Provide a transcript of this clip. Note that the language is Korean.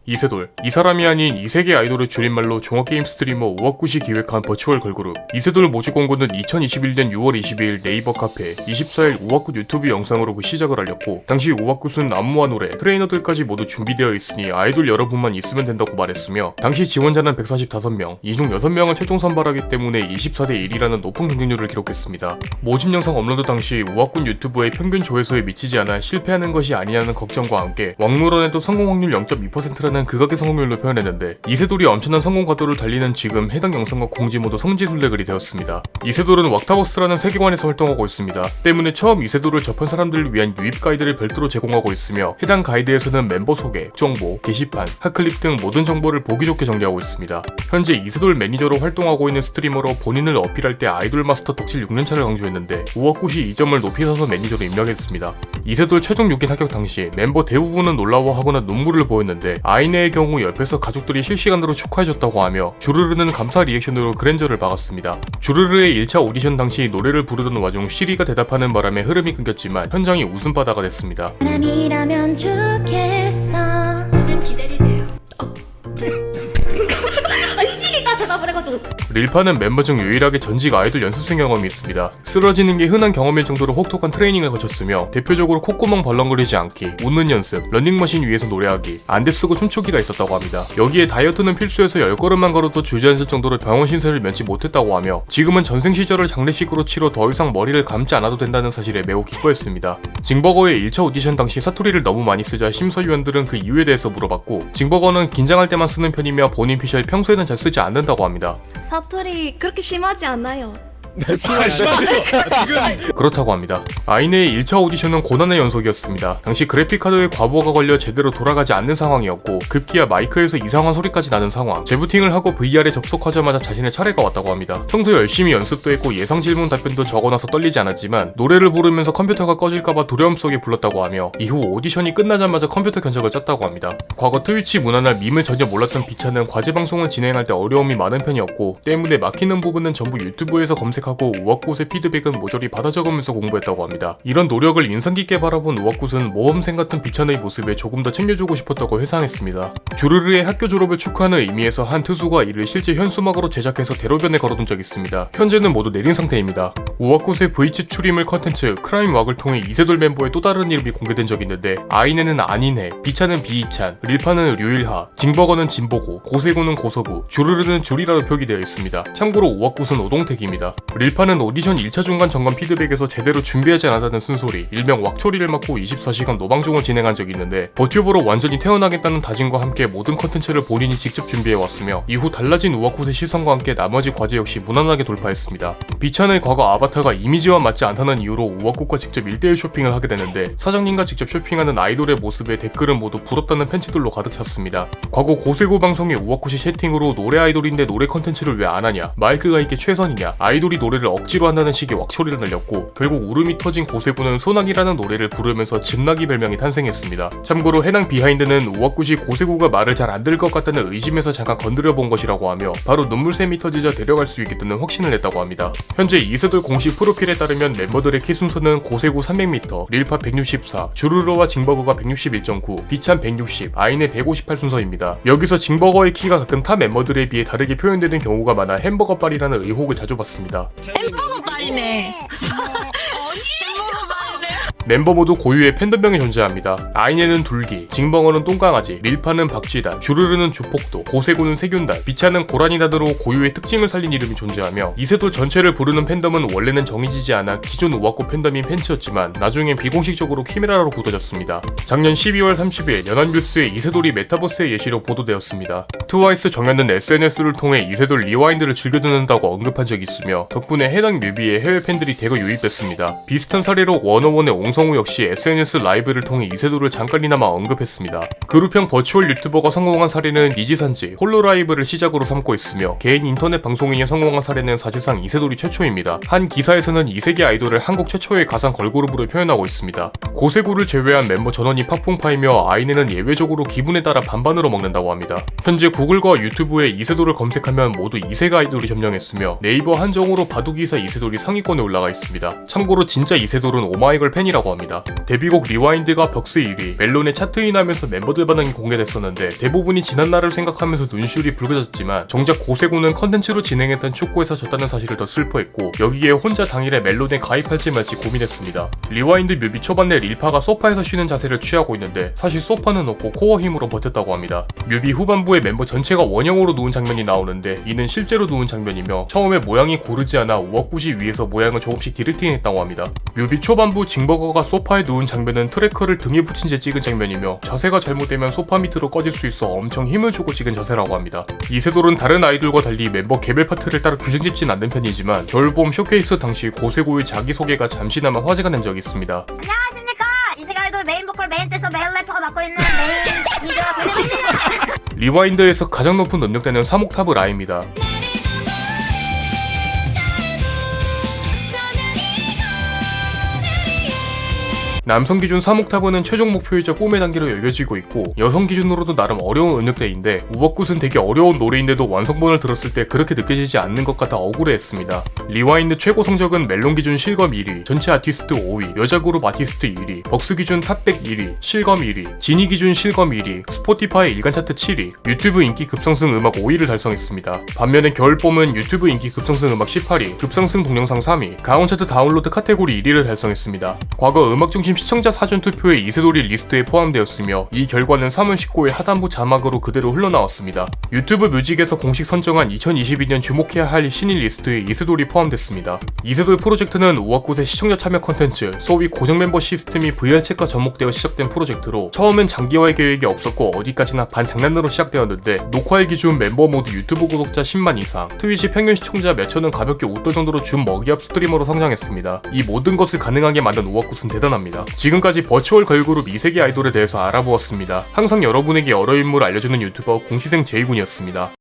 이세돌, 이 사람이 아닌 이세계 아이돌의 줄임말로 종합게임 스트리머 우와꾸시 기획한 버추얼 걸그룹. 이세돌 모집 공고는 2021년 6월 22일 네이버 카페, 24일 우와꾸 유튜브 영상으로 그 시작을 알렸고, 당시 우와꾸는 안무와 노래, 트레이너들까지 모두 준비되어 있으니 아이돌 여러분만 있으면 된다고 말했으며, 당시 지원자는 145명, 이 중 6명을 최종 선발하기 때문에 24대 1이라는 높은 경쟁률을 기록했습니다. 모집 영상 업로드 당시 우와꾸 유튜브의 평균 조회수에 미치지 않아 실패하는 것이 아니냐는 걱정과 함께 왕물원에도 성공 확률 0.2%라는 극악의 성공률로 표현했는데, 이세돌이 엄청난 성공 가도를 달리는 지금 해당 영상과 공지 모두 성지순례글이 되었습니다. 이세돌은 왁타버스라는 세계관에서 활동하고 있습니다. 때문에 처음 이세돌을 접한 사람들을 위한 유입 가이드를 별도로 제공하고 있으며, 해당 가이드에서는 멤버 소개, 정보, 게시판, 핫클립 등 모든 정보를 보기 좋게 정리하고 있습니다. 현재 이세돌 매니저로 활동하고 있는 스트리머로 본인을 어필할 때 아이돌 마스터 덕질 6년차를 강조했는데, 우와꾸시 이 점을 높이 사서 매니저로 임명했습니다. 이세돌 최종 6인 합격 당시 멤버 대부분은 놀라워하거나 눈물을 보였는데, 아이네의 경우 옆에서 가족들이 실시간으로 축하해줬다고 하며, 주르르는 감사 리액션으로 그랜저를 박았습니다. 주르르의 1차 오디션 당시 노래를 부르던 와중 시리가 대답하는 바람에 흐름이 끊겼지만 현장이 웃음바다가 됐습니다. 사람이라면 좋겠어. 지금 기다리세요. 시리가 대답을 해가지고. 릴파는 멤버 중 유일하게 전직 아이돌 연습생 경험이 있습니다. 쓰러지는 게 흔한 경험일 정도로 혹독한 트레이닝을 거쳤으며, 대표적으로 콧구멍 벌렁거리지 않기, 웃는 연습, 러닝머신 위에서 노래하기, 안대 쓰고 춤추기가 있었다고 합니다. 여기에 다이어트는 필수여서 10걸음만 걸어도 주저앉을 정도로 병원 신세를 면치 못했다고 하며, 지금은 전생 시절을 장례식으로 치러 더 이상 머리를 감지 않아도 된다는 사실에 매우 기뻐했습니다. 징버거의 1차 오디션 당시 사투리를 너무 많이 쓰자 심사위원들은 그 이유에 대해서 물어봤고, 징버거는 긴장할 때만 쓰는 편이며 본인 피셜 평소에는 잘 쓰지 않는다고 합니다. 사투리 그렇게 심하지 않아요. 그렇다고 합니다. 아이네의 1차 오디션은 고난의 연속이었습니다. 당시 그래픽카드에 과부하가 걸려 제대로 돌아가지 않는 상황이었고, 급기야 마이크에서 이상한 소리까지 나는 상황, 재부팅을 하고 VR에 접속하자마자 자신의 차례가 왔다고 합니다. 평소 열심히 연습도 했고 예상 질문 답변도 적어놔서 떨리지 않았지만, 노래를 부르면서 컴퓨터가 꺼질까봐 두려움 속에 불렀다고 하며, 이후 오디션이 끝나자마자 컴퓨터 견적을 짰다고 합니다. 과거 트위치 문화나 밈을 전혀 몰랐던 비차는 과제 방송을 진행할 때 어려움이 많은 편이었고, 때문에 막히는 부분은 전부 유튜브에서 검색하고 우와꽃의 피드백은 모조리 받아 적으면서 공부했다고 합니다. 이런 노력을 인상 깊게 바라본 우와꽃은 모험생 같은 비찬의 모습에 조금 더 챙겨주고 싶었다고 회상했습니다. 주르르의 학교 졸업을 축하하는 의미에서 한 투수가 이를 실제 현수막으로 제작해서 대로변에 걸어둔 적이 있습니다. 현재는 모두 내린 상태입니다. 우와꽃의 V치 출입물 컨텐츠 크라임 왁을 통해 이세돌 멤버의 또 다른 이름이 공개된 적이 있는데, 아이네는 안인혜, 비찬은 비이찬, 릴파는 류일하, 징버거는 진보고, 고세구는 고서구, 주르르는 줄이라로 표기되어 있습니다. 참고로 우와꽃은 오동택입니다. 릴파는 오디션 1차 중간 점검 피드백에서 제대로 준비하지 않았다는 쓴소리, 일명 왁초리를 맞고 24시간 노방종을 진행한 적이 있는데, 버튜버로 완전히 태어나겠다는 다짐과 함께 모든 컨텐츠를 본인이 직접 준비해왔으며, 이후 달라진 우와꽃의 시선과 함께 나머지 과제 역시 무난하게 돌파했습니다. 비찬의 과거 아바타가 이미지와 맞지 않다는 이유로 우와꽃과 직접 1대1 쇼핑을 하게 되는데, 사장님과 직접 쇼핑하는 아이돌의 모습에 댓글은 모두 부럽다는 팬츠들로 가득 찼습니다. 과거 고세고 방송에 우와꽃이 채팅으로 노래 아이돌인데 노래 컨텐츠를 왜 안 하냐, 마이크가 이게 최선이냐, 아이돌이 노래를 억지로 한다는 식의 왁초리를 날렸고, 결국 울음이 터진 고세구는 소나기라는 노래를 부르면서 즙나기 별명이 탄생했습니다. 참고로 해당 비하인드는 우와꾸시 고세구가 말을 잘 안 들을 것 같다는 의심에서 잠깐 건드려 본 것이라고 하며, 바로 눈물샘이 터지자 데려갈 수 있겠다는 확신을 냈다고 합니다. 현재 이세돌 공식 프로필에 따르면 멤버들의 키 순서는 고세구 300m, 릴파 164, 주르르와 징버거가 161.9, 비찬 160, 아이네 158 순서입니다. 여기서 징버거의 키가 가끔 타 멤버들에 비해 다르게 표현되는 경우가 많아 햄버거빨이라는 의혹을 자주 받습니다. 햄버거 빨이네. 멤버 모두 고유의 팬덤명이 존재합니다. 아이네는 둘기, 징벙어는 똥강아지, 릴파는 박쥐단, 주르르는 주폭도, 고세구는 세균단, 비차는 고라니단으로 고유의 특징을 살린 이름이 존재하며, 이세돌 전체를 부르는 팬덤은 원래는 정해지지 않아 기존 우와꽃 팬덤인 팬츠였지만 나중엔 비공식적으로 키메라로 굳어졌습니다. 작년 12월 30일 연합뉴스에 이세돌이 메타버스의 예시로 보도되었습니다. 트와이스 정현은 SNS를 통해 이세돌 리와인드를 즐겨 듣는다고 언급한 적이 있으며, 덕분에 해당 뮤비에 해외 팬들이 대거 유입됐습니다. 비슷한 사례로 워너원의 옹성우 역시 SNS 라이브를 통해 이세돌을 잠깐이나마 언급했습니다. 그룹형 버추얼 유튜버가 성공한 사례는 니지산지, 홀로라이브를 시작으로 삼고 있으며, 개인 인터넷 방송인이 성공한 사례는 사실상 이세돌이 최초입니다. 한 기사에서는 이세계 아이돌을 한국 최초의 가상 걸그룹으로 표현하고 있습니다. 고세구를 제외한 멤버 전원이 팝풍파이며, 아이네는 예외적으로 기분에 따라 반반으로 먹는다고 합니다. 현재 구글과 유튜브에 이세돌을 검색하면 모두 이세가 아이돌이 점령했으며 네이버 한정으로 바둑이사 이세돌이 상위권에 올라가 있습니다. 참고로 진짜 이세돌은 오마이걸 팬이라고 합니다. 데뷔곡 리와인드가 벅스 1위, 멜론의 차트인하면서 멤버들 반응이 공개됐었는데 대부분이 지난날을 생각하면서 눈시울이 붉어졌지만 정작 고세고는 컨텐츠로 진행했던 축구에서 졌다는 사실을 더 슬퍼했고 여기에 혼자 당일에 멜론에 가입할지 말지 고민했습니다. 리와인드 뮤비 초반 내 릴파가 소파에서 쉬는 자세를 취하고 있는데 사실 소파는 없고 코어 힘으로 버텼다고 합니다. 뮤비 후반부에 멤버 전체가 원형으로 누운 장면이 나오는데 이는 실제로 누운 장면이며 처음에 모양이 고르지 않아 우악굿이 위에서 모양을 조금씩 디렉팅했다고 합니다. 뮤비 초반부 징버거가 소파에 누운 장면은 트래커를 등에 붙인 채 찍은 장면이며 자세가 잘못되면 소파 밑으로 꺼질 수 있어 엄청 힘을 주고 찍은 자세라고 합니다. 이세돌은 다른 아이돌과 달리 멤버 개별 파트를 따로 규정짓진 않는 편이지만 겨울봄 쇼케이스 당시 고세고의 자기소개가 잠시나마 화제가 된 적이 있습니다. 안녕하십니까. 이세가 아이돌 메인 보컬 메인 댄서 메인 래퍼가 맡고 있는 메인 리더가 불리입니다. 리와인드에서 가장 높은 능력대는 3옥타브 라입니다. 남성 기준 3옥타브는 최종 목표이자 꿈의 단계로 여겨지고 있고 여성 기준으로도 나름 어려운 음역대인데 우벅굿은 되게 어려운 노래인데도 완성본을 들었을 때 그렇게 느껴지지 않는 것 같아 억울해했습니다. 리와인드 최고 성적은 멜론 기준 실검 1위, 전체 아티스트 5위, 여자 그룹 아티스트 1위, 벅스 기준 탑100 1위, 실검 1위, 지니 기준 실검 1위, 스포티파이 일간 차트 7위, 유튜브 인기 급상승 음악 5위를 달성했습니다. 반면에 겨울봄은 유튜브 인기 급상승 음악 18위, 급상승 동영상 3위, 가온 차트 다운로드 카테고리 1위를 달성했습니다. 과거 음악중심 시청자 사전투표에 이세돌이 리스트에 포함되었으며 이 결과는 3월 19일 하단부 자막으로 그대로 흘러나왔습니다. 유튜브 뮤직에서 공식 선정한 2022년 주목해야 할 신인 리스트에 이세돌이 포함됐습니다. 이세돌 프로젝트는 우악굿의 시청자 참여 컨텐츠, 소위 고정 멤버 시스템이 VR챗과 접목되어 시작된 프로젝트로 처음엔 장기화의 계획이 없었고 어디까지나 반장난으로 시작되었는데 녹화일 기준 멤버 모두 유튜브 구독자 10만 이상, 트위치 평균 시청자 몇천은 가볍게 웃돌 정도로 준 먹이업 스트리머로 성장했습니다. 이 모든 것을 가능하게 만든 우악굿은 대단합니다. 지금까지 버추얼 걸그룹 이세계 아이돌에 대해서 알아보았습니다. 항상 여러분에게 여러 인물을 알려주는 유튜버 공시생 제이군이었습니다.